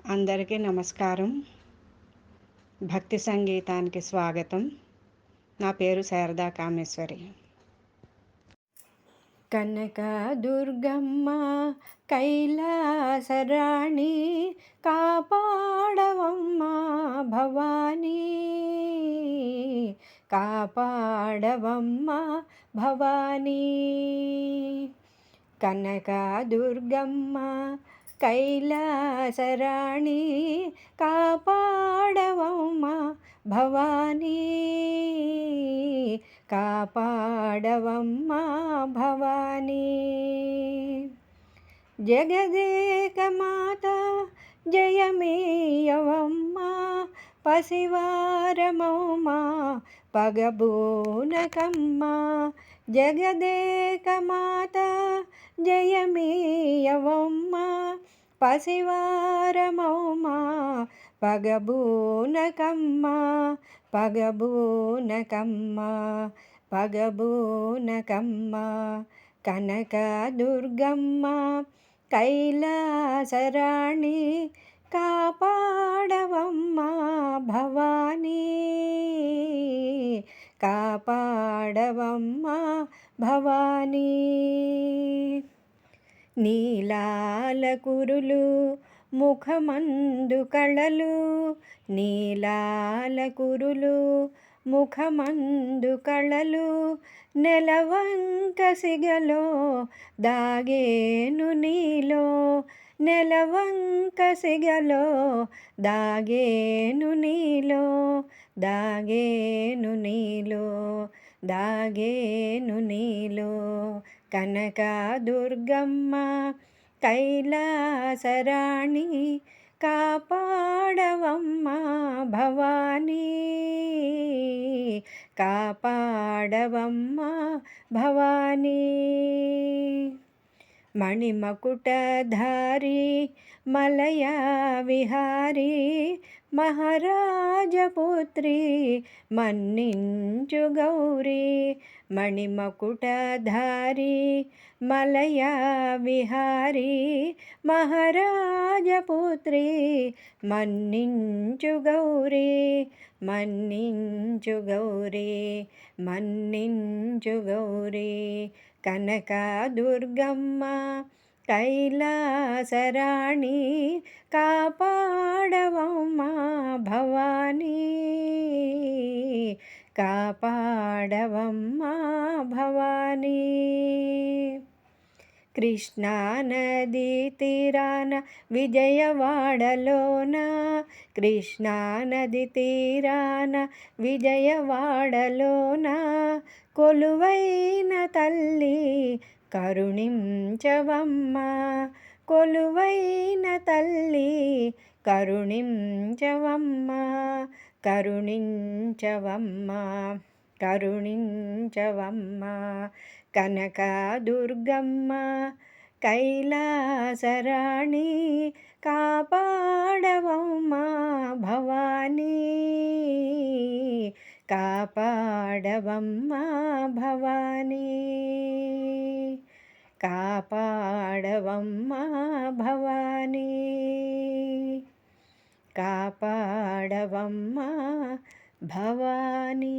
అందరికీ నమస్కారం. భక్తి సంగీతానికి స్వాగతం. నా పేరు శారదా కామేశ్వరి. కనక దుర్గమ్మ కైలాసరాణి కాపాడవమ్మ భవానీ, కాపాడవమ్మ భవానీ. కనక దుర్గమ్మ కైలాసరాణి కాపాడవమ్మ భవానీ, కాపాడవమ్మ భవానీ. జగదేక మాత జయమేయవమ్మ పసివారమౌమ పగబూనకమ్మ. జగదేక మాత జయమేయవమ్మ పసివారమౌమ పగబూనకమ్మ, పగబూనకమ్మ, పగబూనకమ్మ. కనక దుర్గమ్మ కైలాసరాణి కాపాడవమ్మ భవానీ, కాపాడవమ్మ భవానీ. నీలాల కురులు ముఖమందు కళలు, నీలాల కురులు ముఖమందు కళలు, నెలవంక సిగలో దాగేను నీలో, నెలవంక సిగలో దాగేను నీలో, దాగేను నీలో, దాగేను నీలో. కనక దుర్గమ్మ కైలాసరాణి కాపాడవమ్మ భవానీ, కాపాడవమ్మ భవానీ. మణిమకుటధారి మలయా విహారీ మహారాజపుత్రి మన్నించు గౌరీ. మణిమకుటధారి మలయా విహారీ మహారాజపుత్రి మన్నించు గౌరీ, మన్నించు గౌరీ, మన్నించు గౌరీ. కనక దుర్గమ్మ కైలాసరాణి కాపాడవమ్మ భవానీ, కాపాడవమ్మ భవానీ. కృష్ణానదీ తీరాన విజయవాడలోన, కృష్ణానదీ తీరాన విజయవాడలోన కొలువైన తల్లి కరుణించవమ్మ, కొలువైన తల్లి కరుణించవమ్మ, కరుణించవమ్మ, కరుణించవమ్మ. కనక దుర్గమ్మ కైలాసరాణి కాపాడవమ్మ భవానీ, కాపాడవమ్మ భవానీ, కాపాడవమ్మ భవానీ, కాపాడవమ్మ భవానీ.